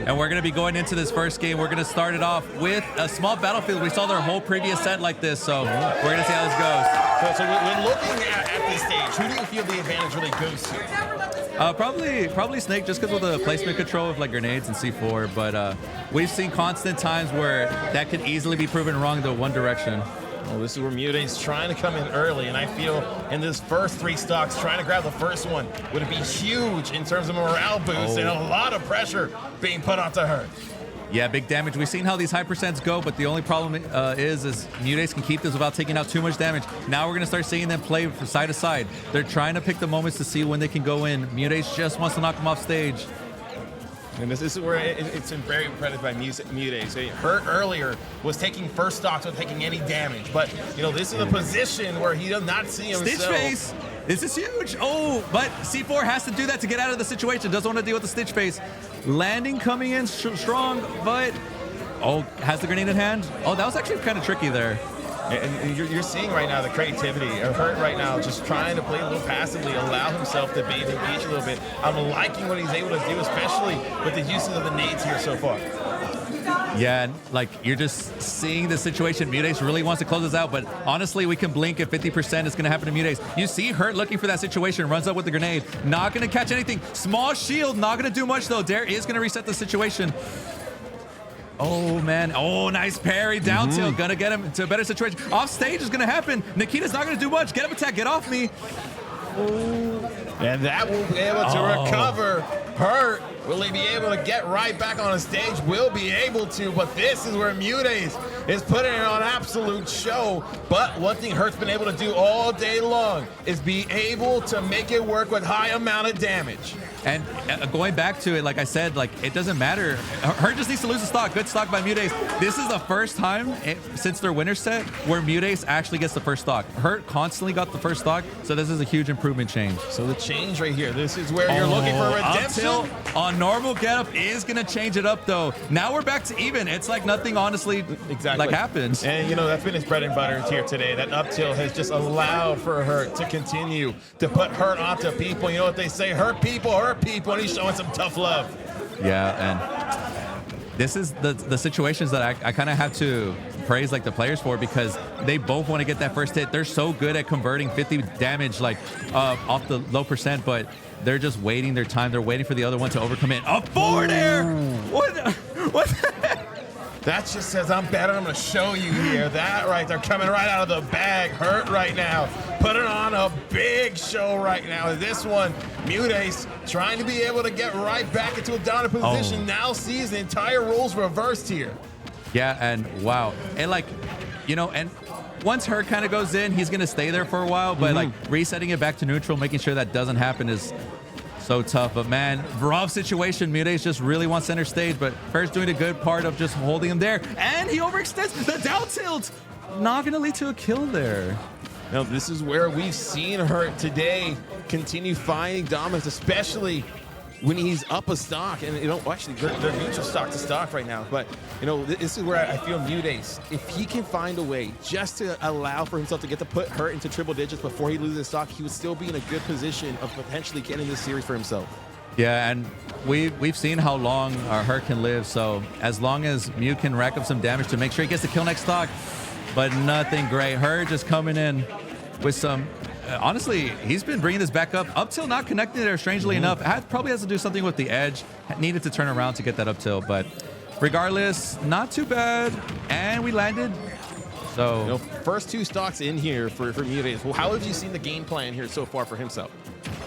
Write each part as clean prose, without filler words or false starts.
And we're going to be going into this first game. We're going to start it off with a small battlefield. We saw their whole previous set like this, so we're going to see how this goes. So when looking at this stage, who do you feel the advantage really goes to? Probably Snake, just because of the placement control of like grenades and C4. But we've seen constant times where that could easily be proven wrong to one direction. Well, this is where MuteAce trying to come in early, and I feel in this first 3 stocks, trying to grab the first one would be huge in terms of morale boost and a lot of pressure being put onto her. Yeah, big damage. We've seen how these high percents go, but the only problem is MuteAce can keep this without taking out too much damage. Now we're going to start seeing them play from side to side. They're trying to pick the moments to see when they can go in. MuteAce just wants to knock them off stage. And this is where it's been very impressive by MuteAce. Hurt earlier was taking first stocks without taking any damage. But, you know, this is a position where he does not see himself. Stitch face. This is huge. Oh, but C4 has to do that to get out of the situation. Doesn't want to deal with the Stitch face. Landing coming in strong, but... Oh, has the grenade in hand? Oh, that was actually kind of tricky there. And you're seeing right now the creativity of Hurt right now, just trying to play a little passively, allow himself to be engaged a little bit. I'm liking what he's able to do, especially with the uses of the nades here so far. Yeah, and like you're just seeing the situation. MuteAce really wants to close this out, but honestly, we can blink at 50% is going to happen to MuteAce. You see Hurt looking for that situation, runs up with the grenade, not going to catch anything. Small shield, not going to do much though. Dare is going to reset the situation. Oh, man. Oh, nice parry. Down tilt. Gonna get him into a better situation. Off stage is gonna happen. Nikita's not gonna do much. Get up attack. Get off me. Oh. And that will be able to recover. Hurt. Will he be able to get right back on the stage? Will be able to, but this is where MuteAce is putting it on absolute show. But one thing Hurt's been able to do all day long is be able to make it work with high amount of damage. And going back to it, like I said, like it doesn't matter. Hurt just needs to lose the stock. Good stock by MuteAce. This is the first time since their winner set where MuteAce actually gets the first stock. Hurt constantly got the first stock, so this is a huge improvement change. So the change right here, this is where you're looking for redemption. On normal getup is gonna change it up though. Now we're back to even. It's like nothing honestly like happens. And you know, that's been his bread and butter here today. That up tilt has just allowed for Hurt to continue to put Hurt onto people. You know what they say, hurt people, and he's showing some tough love. Yeah, and this is the situations that I kind of have to praise like the players for, because they both want to get that first hit. They're so good at converting 50 damage like off the low percent, but they're just waiting their time. They're waiting for the other one to overcome it. A forward air! What the heck? That just says I'm better. I'm going to show you here. That right there, coming right out of the bag. Hurt right now. Putting on a big show right now. This one, MuteAce trying to be able to get right back into a dominant position. Now sees the entire roles reversed here. Yeah, and wow. And like, you know, and once Hurt kind of goes in, he's going to stay there for a while. But like resetting it back to neutral, making sure that doesn't happen is so tough. But man, rough situation. MuteAce just really wants center stage, but Hurt's doing a good part of just holding him there. And he overextends the down tilt. Not going to lead to a kill there. Now, this is where we've seen Hurt today continue finding dominance, especially when he's up a stock. And, you know, actually, they're neutral stock to stock right now. But, you know, this is where I feel MuteAce, if he can find a way just to allow for himself to get to put Hurt into triple digits before he loses stock, he would still be in a good position of potentially getting this series for himself. Yeah, and we've seen how long Hurt can live. So as long as Mew can rack up some damage to make sure he gets the kill next stock, but nothing great. Hurt just coming in with some... honestly, he's been bringing this back up till not connecting there, strangely enough. Probably has to do something with the edge. Needed to turn around to get that up tilt, but regardless, not too bad. And we landed. So, you know, first 2 stocks in here for MuteAce. Well, how have you seen the game plan here so far for himself?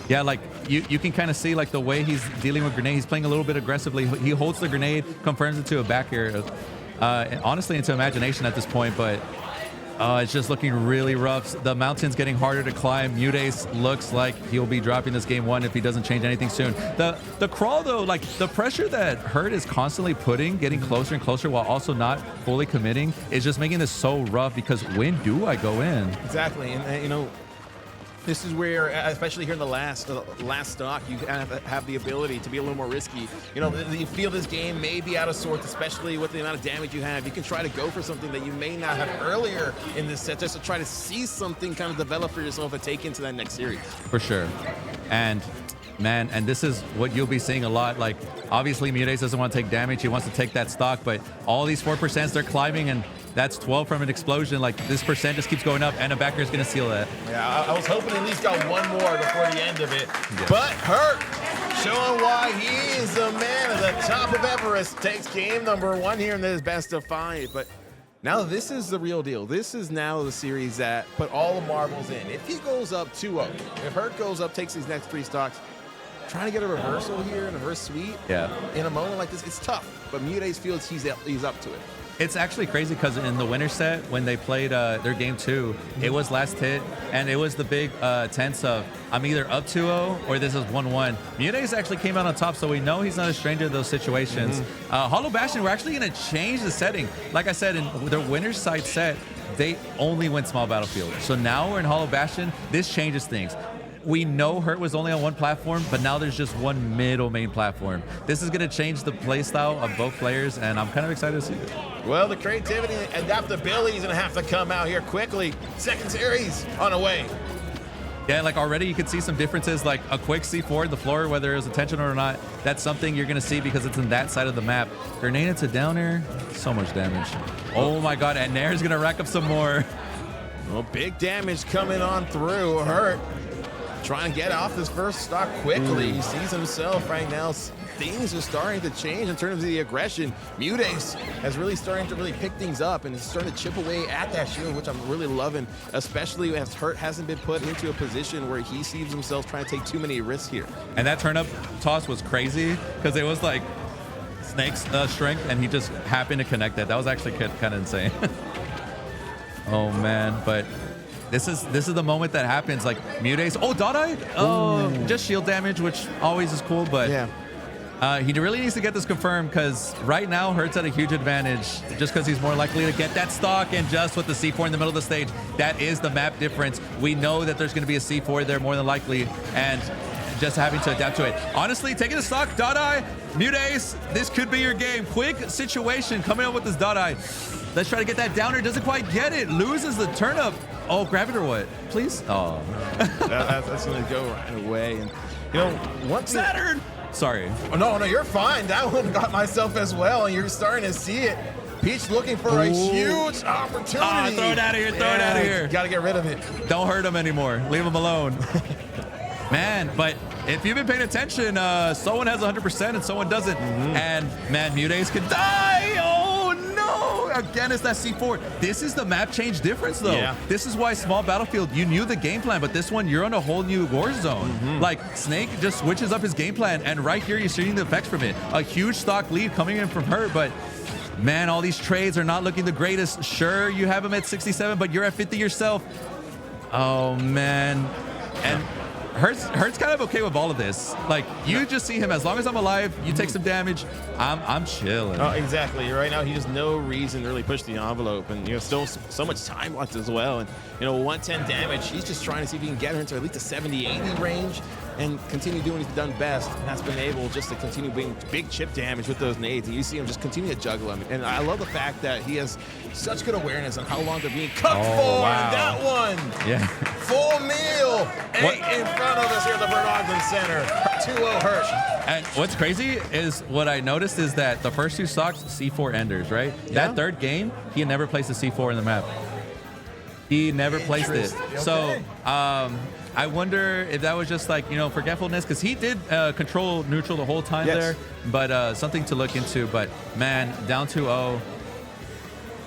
Yeah, like you can kind of see like the way he's dealing with grenade. He's playing a little bit aggressively. He holds the grenade, confirms it to a back air. Honestly, into imagination at this point, but it's just looking really rough. The mountain's getting harder to climb. MuteAce looks like he'll be dropping this game 1 if he doesn't change anything soon. The crawl though, like the pressure that Hurt is constantly putting, getting closer and closer while also not fully committing, is just making this so rough, because when do I go in? Exactly, and you know, this is where, especially here in the last stock, you have the ability to be a little more risky. You know, you feel this game may be out of sorts, especially with the amount of damage you have. You can try to go for something that you may not have earlier in this set, just to try to see something kind of develop for yourself and take into that next series. For sure. And Man, and this is what you'll be seeing a lot. Like, obviously, MuteAce doesn't want to take damage. He wants to take that stock, but all these 4%, they're climbing, and that's 12 from an explosion. Like, this percent just keeps going up, and a backer is going to seal that. Yeah, I was hoping at least got one more before the end of it. Yeah. But Hurt, showing why he is the man at the top of Everest, takes game number 1 here in this best of 5. But now this is the real deal. This is now the series that put all the marbles in. If he goes up 2-0, if Hurt goes up, takes these next 3 stocks, trying to get a reversal here, a reverse sweep, in a moment like this, it's tough. But MuteAce feels he's up to it. It's actually crazy because in the winner set, when they played their game 2, it was last hit, and it was the big tense of, I'm either up 2-0 or this is 1-1. MuteAce actually came out on top, so we know he's not a stranger to those situations. Hollow Bastion, we're actually going to change the setting. Like I said, in their winner's side set, they only went small battlefield. So now we're in Hollow Bastion. This changes things. We know Hurt was only on one platform, but now there's just one middle main platform. This is going to change the play style of both players, and I'm kind of excited to see it. Well, the creativity and adaptability is going to have to come out here quickly. Second series on the way. Yeah, like already you can see some differences, like a quick C4 the floor, whether it was intentional or not. That's something you're going to see because it's in that side of the map. Grenade into down air, so much damage. Oh my God, and Nair's going to rack up some more. Well, big damage coming on through. Hurt trying to get off this first stock quickly. He sees himself right now. Things are starting to change in terms of the aggression. MuteAce has really starting to pick things up and is starting to chip away at that shield, which I'm really loving, especially as Hurt hasn't been put into a position where he sees himself trying to take too many risks here. And that turn-up toss was crazy because it was like Snake's strength, and he just happened to connect that. That was actually kind of insane. Oh, man, but this is the moment that happens. Like MuteAce, oh, dot eye, just shield damage, which always is cool, but he really needs to get this confirmed because right now Hurt's at a huge advantage just because he's more likely to get that stock, and just with the C4 in the middle of the stage, that is the map difference. We know that there's going to be a C4 there more than likely, and just having to adapt to it. Honestly, taking the stock, dot eye, MuteAce, this could be your game. Quick situation coming up with this dot eye. Let's try to get that downer. Doesn't quite get it. Loses the turnip. Oh, grab it or what? Please? Oh. That's going to go right away. And, you know, once Saturn! Sorry. Oh, no, you're fine. That one got myself as well, and you're starting to see it. Peach looking for a huge opportunity. Throw it out of here. Throw it out of here. Got to get rid of it. Don't hurt him anymore. Leave him alone. Man, but if you've been paying attention, someone has 100% and someone doesn't. And, man, MuteAce could die. Oh, no. Again, it's that C4. This is the map change difference, though. Yeah. This is why small battlefield, you knew the game plan, but this one, you're on a whole new war zone. Like, Snake just switches up his game plan, and right here, you're seeing the effects from it. A huge stock lead coming in from her, but man, all these trades are not looking the greatest. Sure, you have him at 67, but you're at 50 yourself. Oh, man. And Hurt's kind of okay with all of this. Like, you just see him, as long as I'm alive, you take some damage, I'm chilling. Oh, exactly. Right now, he has no reason to really push the envelope, and you know, still so much time left as well. And you know, 110 damage. He's just trying to see if he can get her into at least the 70-80 range and continue doing what he's done best, and that's been able just to continue being big chip damage with those nades. And you see him just continue to juggle them. And I love the fact that he has such good awareness on how long they're being cooked for. Wow. And that one, yeah, full meal, in front of us here at the Bert Ogden Center. 2-0 Hurt. And what's crazy is what I noticed is that the first two stocks, C4 enders, right? Yeah. That third game, he never placed a C4 in the map. He never placed it. Okay. So, I wonder if that was just like, you know, forgetfulness, because he did control neutral the whole time there, but something to look into. But man, down 2-0,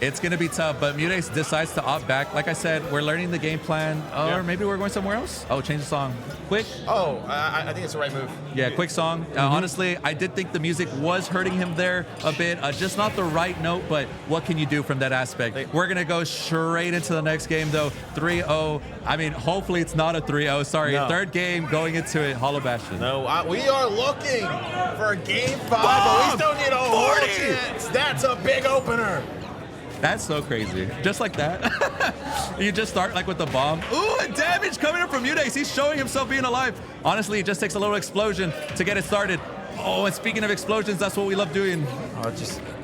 it's going to be tough, but MuteAce decides to opt back. Like I said, we're learning the game plan, or maybe we're going somewhere else. Oh, change the song. Quick. Oh, I think it's the right move. Yeah, quick song. Honestly, I did think the music was hurting him there a bit. Just not the right note, but what can you do from that aspect? We're going to go straight into the next game, though. 3-0. I mean, hopefully it's not a 3-0. Sorry, third game going into it, Hollow Bastion. No, we are looking for a game 5, but we still need a whole chance. That's a big opener. That's so crazy. Just like that. You just start like with the bomb. Ooh, and damage coming up from MuteAce. He's showing himself being alive. Honestly, it just takes a little explosion to get it started. Oh, and speaking of explosions, that's what we love doing.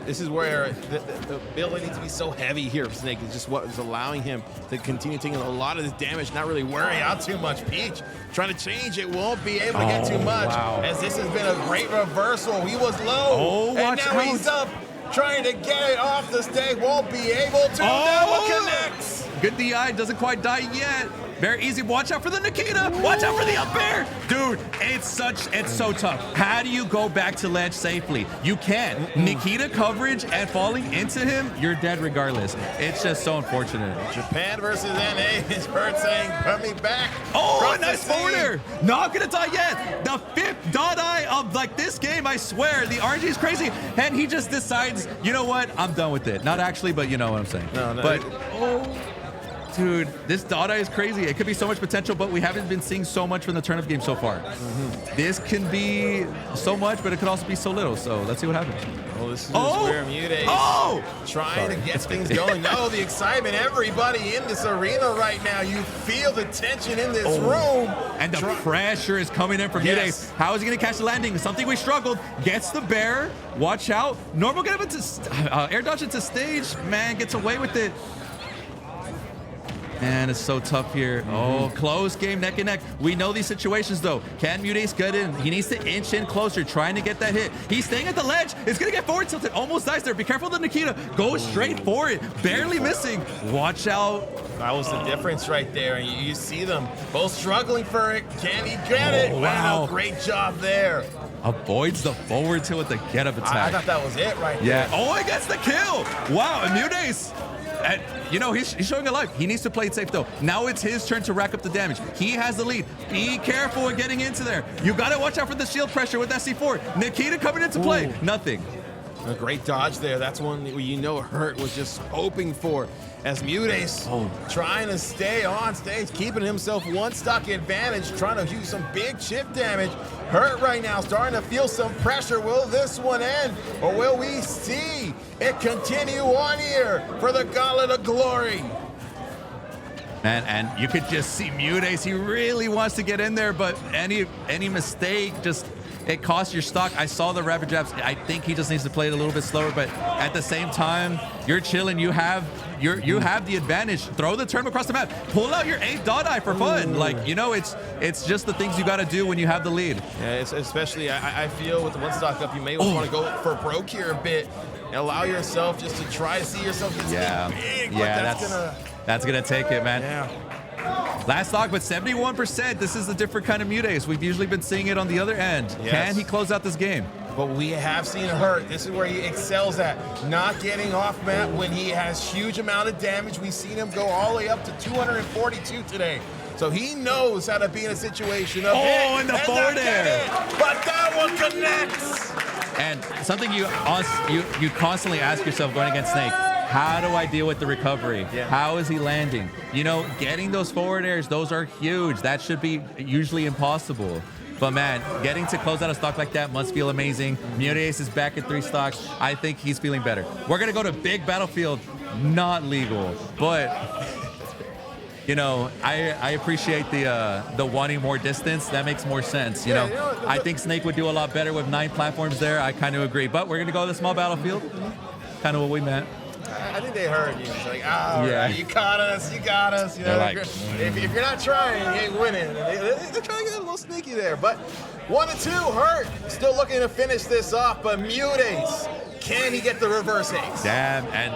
This is where the ability to be so heavy here for Snake is just what is allowing him to continue taking a lot of this damage, not really worry out too much. Peach trying to change it, won't be able to get too much, as this has been a great reversal. He was low, and now he's up, trying to get it off the stage, won't be able to. Now it connects. Good DI, doesn't quite die yet. Very easy. Watch out for the Nikita. Watch out for the up air. Dude, it's so tough. How do you go back to ledge safely? You can't. Nikita coverage and falling into him, you're dead regardless. It's just so unfortunate. Japan versus NA is Hurt saying, put me back. Oh, nice forward air. Not gonna die yet. The 5th die of like this game, I swear. The RNG is crazy. And he just decides, you know what? I'm done with it. Not actually, but you know what I'm saying. No. But, dude, this Dada is crazy. It could be so much potential, but we haven't been seeing so much from the turnip game so far. This can be so much, but it could also be so little. So let's see what happens. Well, this is where MuteAce trying to get things going. No, the excitement, everybody in this arena right now. You feel the tension in this room. And the pressure is coming in from MuteAce. How is he going to catch the landing? Something we struggled. Gets the bear. Watch out. Normal get him into air dodge into stage. Man, gets away with it. Man, it's so tough here. Oh, close game, neck and neck. We know these situations, though. Can MuteAce get in? He needs to inch in closer, trying to get that hit. He's staying at the ledge. It's going to get forward tilted. Almost dies there. Be careful of the Nikita. Goes straight for it. Barely missing. Watch out. That was the difference right there. And you see them both struggling for it. Can he get it? Wow, great job there. Avoids the forward tilt with the get-up attack. I thought that was it right there. Oh, he gets the kill. Wow, and MuteAce. And, you know, he's showing a life. He needs to play it safe, though. Now it's his turn to rack up the damage. He has the lead. Be careful in getting into there. You got to watch out for the shield pressure with that C4. Nikita coming into play. Nothing. A great dodge there. That's one that you know Hurt was just hoping for. As MuteAce trying to stay on stage, keeping himself one stock advantage, trying to use some big chip damage. Hurt right now, starting to feel some pressure. Will this one end, or will we see it continue on here for the Gauntlet of Glory? Man, and you could just see MuteAce. He really wants to get in there, but any mistake just it costs your stock. I saw the rapid jabs. I think he just needs to play it a little bit slower, but at the same time, you're chilling. You have the advantage. Throw the turn across the map. Pull out your 8th Dodai for fun. Like, you know, it's just the things you got to do when you have the lead. Yeah, especially I feel with the one stock up, you may want to go for broke here a bit and allow yourself just to try to see yourself as big. Yeah, that's gonna take it, man. Yeah. Last stock, but 71%. This is a different kind of MuteAce. We've usually been seeing it on the other end. Yes. Can he close out this game? But we have seen Hurt. This is where he excels at. Not getting off map when he has huge amount of damage. We've seen him go all the way up to 242 today. So he knows how to be in a situation of and the forward air. But that one connects. And something you constantly ask yourself going against Snake, how do I deal with the recovery? Yeah. How is he landing? You know, getting those forward airs, those are huge. That should be usually impossible. But man, getting to close out a stock like that must feel amazing. MuteAce is back at 3 stocks. I think he's feeling better. We're gonna go to big battlefield, not legal, but you know, I appreciate the wanting more distance. That makes more sense. You know, I think Snake would do a lot better with 9 platforms there. I kind of agree. But we're gonna go to the small battlefield. Kind of what we meant. I think they heard you. It's like, right, you caught us, you got us. You know, like, if you're not trying, you ain't winning. They're trying to get a little sneaky there. But 1-2, Hurt still looking to finish this off. But MuteAce, can he get the reverse ace? Damn, and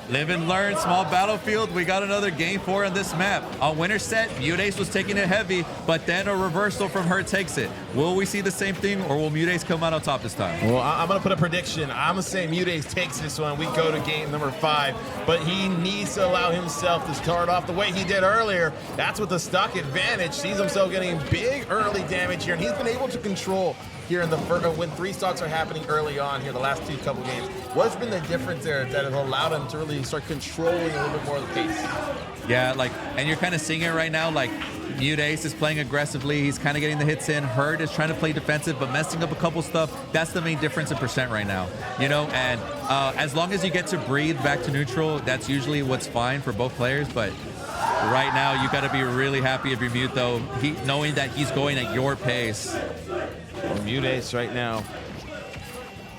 live and learn, small battlefield. We got another game 4 on this map. On winner set, MuteAce was taking it heavy, but then a reversal from Hurt takes it. Will we see the same thing, or will MuteAce come out on top this time? Well, I'm going to put a prediction. I'm going to say MuteAce takes this one. We go to game number 5, but he needs to allow himself to start off the way he did earlier. That's with the stock advantage. Sees himself getting big early damage here, and he's been able to control here in the first, when 3 stocks are happening early on here, the last couple games. What's been the difference there that has allowed him to really start controlling a little bit more of the pace? Yeah, like, and you're kind of seeing it right now, like, MuteAce is playing aggressively. He's kind of getting the hits in. Hurt is trying to play defensive, but messing up a couple stuff. That's the main difference in percent right now, you know? And as long as you get to breathe back to neutral, that's usually what's fine for both players. But right now, you got to be really happy if you're Mute, though, knowing that he's going at your pace. MuteAce right now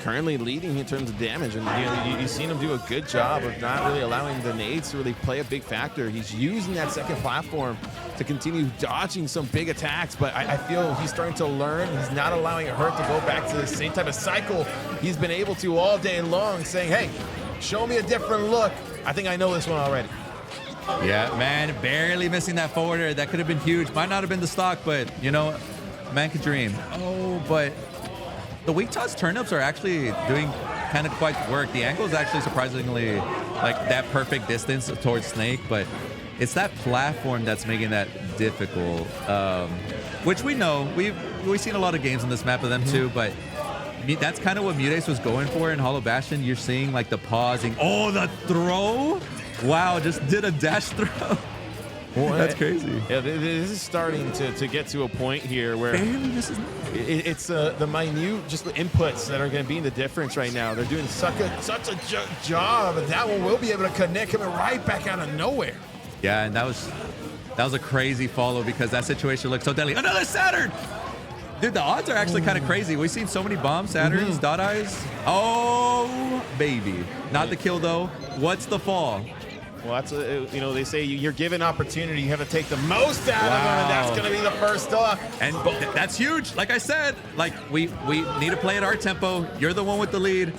currently leading in terms of damage, and you've seen him do a good job of not really allowing the nades to really play a big factor. He's using that second platform to continue dodging some big attacks, but I feel he's starting to learn. He's not allowing Hurt to go back to the same type of cycle he's been able to all day long, saying, hey, show me a different look. I think I know this one already. Yeah, man, barely missing that forwarder. That could have been huge. Might not have been the stock, but, you know, man could dream. Oh, but the weak toss turnips are actually doing kind of quite work. The angle is actually surprisingly like that perfect distance towards Snake, but it's that platform that's making that difficult, which we know. We've seen a lot of games on this map of them too, but that's kind of what MuteAce was going for in Hollow Bastion. You're seeing like the pausing. Oh, the throw! Wow, just did a dash throw. Boy, that's crazy. Yeah, this is starting to get to a point here where it's the minute just the inputs that are going to be the difference right now. They're doing such a job, and that one will be able to connect him right back out of nowhere. Yeah, and that was a crazy follow because that situation looked so deadly. Another Saturn! Dude, the odds are actually kind of crazy. We've seen so many bombs, Saturns, dot eyes. Oh, baby. Not the kill, though. What's the fall? Well, that's they say you're given opportunity, you have to take the most out of them, and that's going to be the first stock. And that's huge. Like I said, like we need to play at our tempo. You're the one with the lead.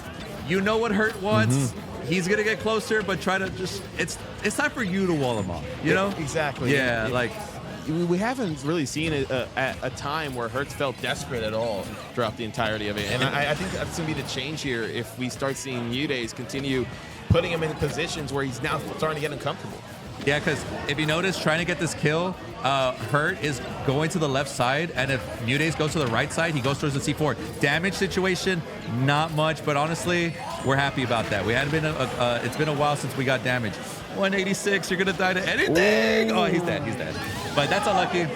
You know what Hurt wants. He's gonna get closer, but try to just it's time for you to wall him off. You know? Exactly. Yeah, like we haven't really seen a time where Hurts felt desperate at all throughout the entirety of it, and I think that's gonna be the change here if we start seeing MuteAce continue putting him in positions where he's now starting to get uncomfortable. Yeah, because if you notice, trying to get this kill, Hurt is going to the left side, and if MuteAce goes to the right side, he goes towards the C4. Damage situation, not much, but honestly, we're happy about that. We hadn't been it's been a while since we got damage. 186, you're gonna die to anything. Oh, he's dead, But that's unlucky.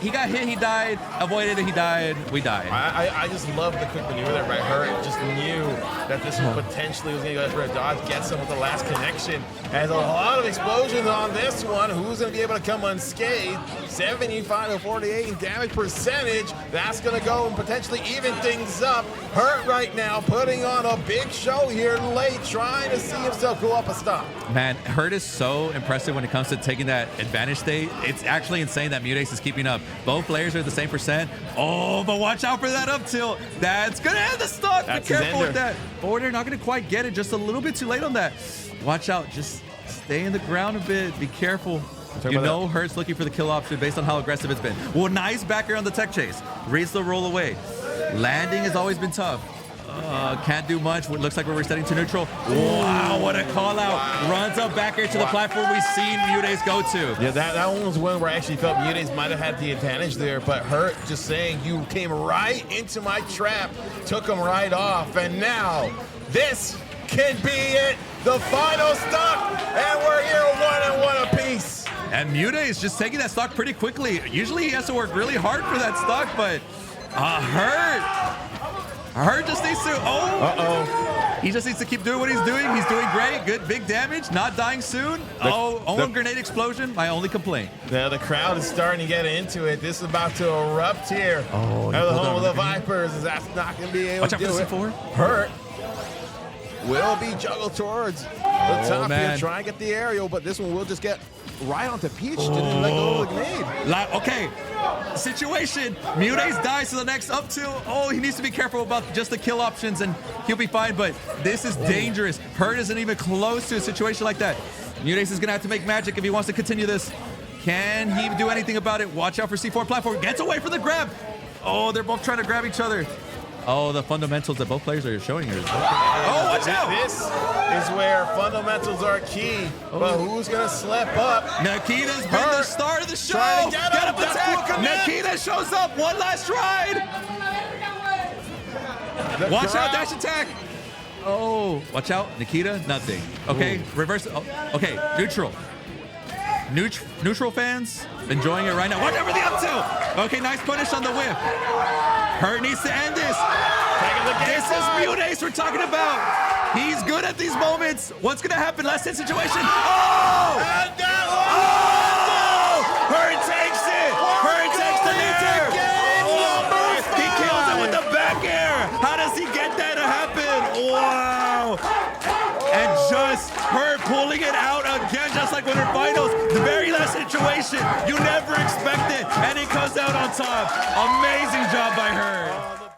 He got hit, he died, avoided it, he died, we died. I just love the quick maneuver that right Hurt just knew that this one potentially was going to go for a dodge, gets him with the last connection. Has a lot of explosions on this one. Who's going to be able to come unscathed? 75 to 48 in damage percentage. That's going to go and potentially even things up. Hurt right now putting on a big show here late, trying to see himself go up a stop. Man, Hurt is so impressive when it comes to taking that advantage state. It's actually insane that MuteAce is keeping up. Both players are the same percent. Oh, but watch out for that up tilt. That's gonna end the stock. Be careful with that. Forwarder not gonna quite get it. Just a little bit too late on that. Watch out. Just stay in the ground a bit. Be careful. You know Hurt's looking for the kill option based on how aggressive it's been. Well, nice back air on the tech chase. Reads the roll away. Landing has always been tough. Can't do much. It looks like we're resetting to neutral. Wow, what a call out. Runs up back here to the platform we've seen MuteAce go to. Yeah, that one was one where I actually felt MuteAce might have had the advantage there, but Hurt just saying, you came right into my trap, took him right off, and now this can be it. The final stock, and we're here 1-1 apiece. And MuteAce just taking that stock pretty quickly. Usually he has to work really hard for that stock, but Hurt just needs to, he just needs to keep doing what he's doing. He's doing great, good, big damage, not dying soon. Own grenade explosion, my only complaint. The crowd is starting to get into it. This is about to erupt here. Oh, the home of the Vipers is that's not going to be able to do it. Hurt will be juggled towards the top here, try and get the aerial, but this one will just get right onto Peach. Didn't let go of the grenade. Okay, situation. MuteAce dies to the next up tilt. Oh, he needs to be careful about just the kill options and he'll be fine, but this is dangerous. Hurt isn't even close to a situation like that. MuteAce is gonna have to make magic if he wants to continue this. Can he do anything about it? Watch out for C4 platform. Gets away from the grab. Oh, they're both trying to grab each other. Oh, the fundamentals that both players are showing here. Oh, watch out! This is where fundamentals are key. But who's going to slip up? Nikita's been the star of the show. Get up attack. Nikita shows up. One last ride. Watch out, dash attack. Oh, watch out. Nikita, nothing. Okay, reverse. Oh, okay, neutral. Neutral fans enjoying it right now. Watch out for the up tilt. Okay, nice punish on the whip. Hurt needs to end this. This is MuteAce we're talking about. He's good at these moments. What's going to happen? Last hit situation. Oh! Oh! Hurt takes it. Hurt takes the neutral. He kills it with the back air. How does he get that to happen? pulling it out again, just like Winter Finals. The very last situation you never expect it, and it comes out on top. Amazing job by her.